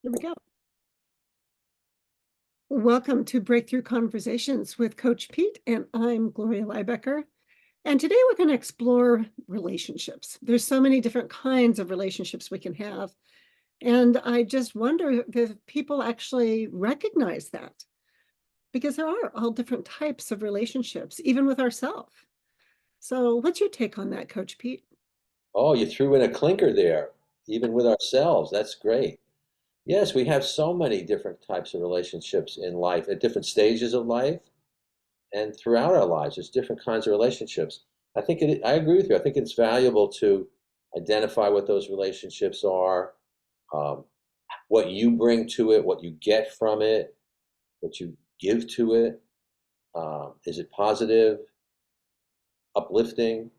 Here we go. Welcome to Breakthrough Conversations with Coach Pete, and I'm Gloria Lybecker. And today we're going to explore relationships. There's so many different kinds of relationships we can have. And I just wonder if people actually recognize that, because there are all different types of relationships, even with ourselves. So what's your take on that, Coach Pete? Oh, you threw in a clinker there, even with ourselves. That's great. Yes, we have so many different types of relationships in life at different stages of life and throughout our lives. There's different kinds of relationships. I agree with you. I think it's valuable to identify what those relationships are, um, what you bring to it, what you get from it, what you give to it. Is it positive, uplifting,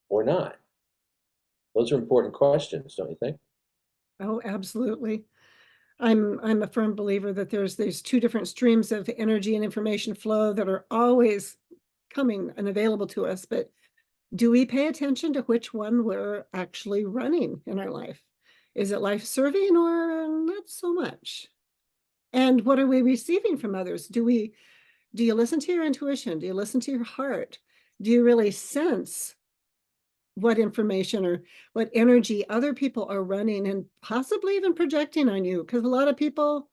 or not? Those are important questions, don't you think? Oh, absolutely. I'm a firm believer that there's two different streams of energy and information flow that are always coming and available to us, but do we pay attention to which one we're actually running in our life? Is it life-serving or not so much? And what are we receiving from others? Do you listen to your intuition? Do you listen to your heart? Do you really sense what information or what energy other people are running and possibly even projecting on you? Because a lot of people,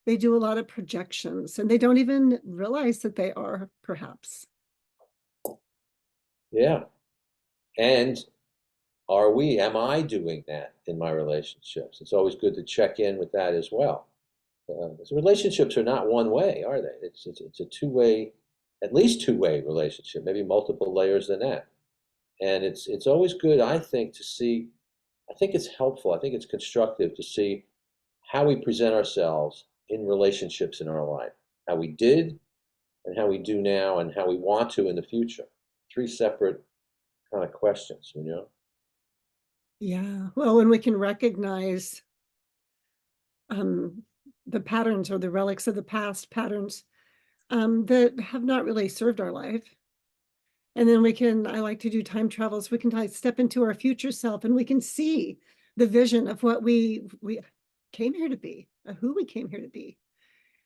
they do a lot of projections and they don't even realize that they are, perhaps. Yeah. And am I doing that in my relationships? It's always good to check in with that as well. So relationships are not one way, are they? It's a two-way, at least two-way relationship, maybe multiple layers than that. And it's always good, I think, to see. I think it's helpful. I think it's constructive to see how we present ourselves in relationships in our life, how we did, and how we do now, and how we want to in the future. Three separate kind of questions, you know? Yeah. Well, when we can recognize um, the patterns or the relics of the past patterns that have not really served our life. And then I like to do time travels. We can step into our future self and we can see the vision of what we came here to be, who we came here to be.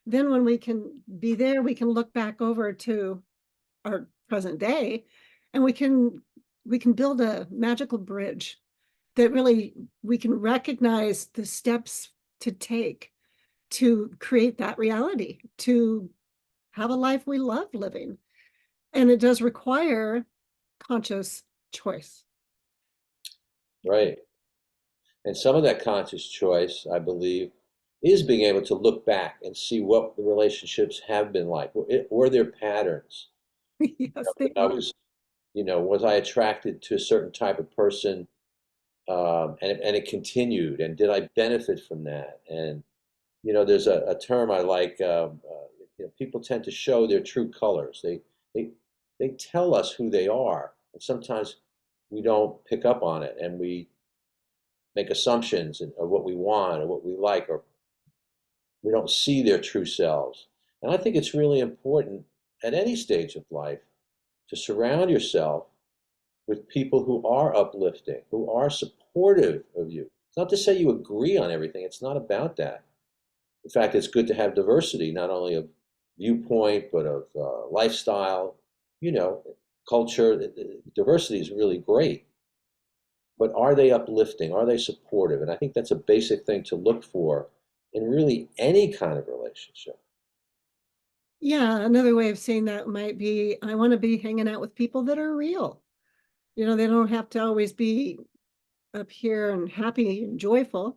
Then when we can be there, we can look back over to our present day and we can build a magical bridge that really we can recognize the steps to take to create that reality, to have a life we love living. And it does require conscious choice. Right. And some of that conscious choice, I believe, is being able to look back and see what the relationships have been like. Were there patterns? Yes, they I are. was, was I attracted to a certain type of person, and it continued, and did I benefit from that? And there's a term I like. People tend to show their true colors. They they tell us who they are, and sometimes we don't pick up on it, and we make assumptions of what we want or what we like, or we don't see their true selves. And I think it's really important at any stage of life to surround yourself with people who are uplifting, who are supportive of you. It's not to say you agree on everything, it's not about that. In fact, it's good to have diversity, not only of viewpoint, but of lifestyle, you know, culture. Diversity is really great. But are they uplifting? Are they supportive? And I think that's a basic thing to look for in really any kind of relationship. Yeah, another way of saying that might be I want to be hanging out with people that are real. They don't have to always be up here and happy and joyful.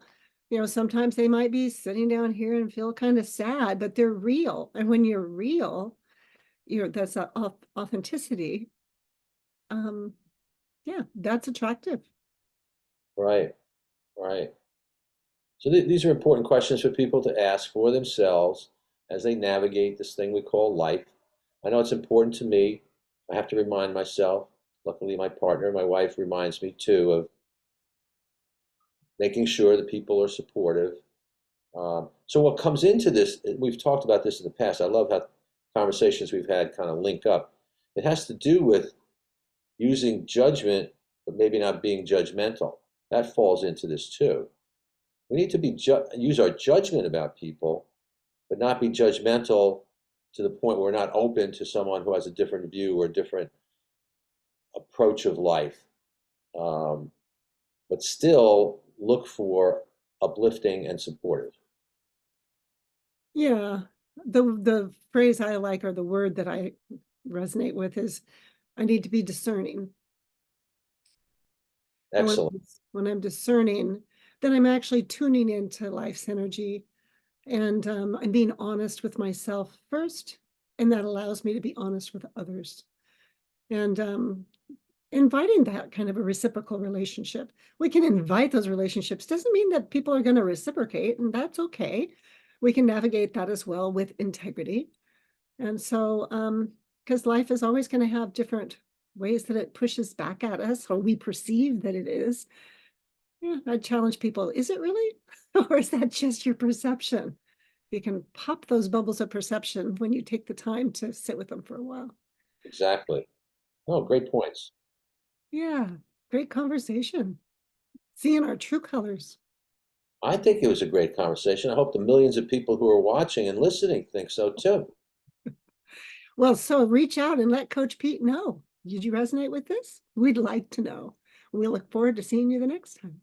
Sometimes they might be sitting down here and feel kind of sad, but they're real. And when you're real, that's authenticity. Um, yeah, that's attractive. Right, right. So these are important questions for people to ask for themselves as they navigate this thing we call life. I know it's important to me. I have to remind myself. Luckily, my partner, my wife, reminds me too of making sure that people are supportive. So what comes into this, we've talked about this in the past. I love how conversations we've had kind of link up. It has to do with using judgment, but maybe not being judgmental. That falls into this too. We need to use our judgment about people, but not be judgmental to the point where we're not open to someone who has a different view or a different approach of life. Um, but still look for uplifting and supportive. Yeah. The phrase I like, or the word that I resonate with, is I need to be discerning. And Excellent. when I'm discerning, then I'm actually tuning into life's energy, and I'm being honest with myself first, and that allows me to be honest with others. And inviting that kind of a reciprocal relationship. We can invite those relationships. Doesn't mean that people are going to reciprocate, and that's okay. We can navigate that as well with integrity. And so, because life is always going to have different ways that it pushes back at us, or we perceive that it is. Yeah, I challenge people, is it really? Or is that just your perception? You can pop those bubbles of perception when you take the time to sit with them for a while. Exactly. Oh, great points. Yeah, great conversation. Seeing our true colors. I think it was a great conversation. I hope the millions of people who are watching and listening think so too. Well, so reach out and let Coach Pete know. Did you resonate with this? We'd like to know. We look forward to seeing you the next time.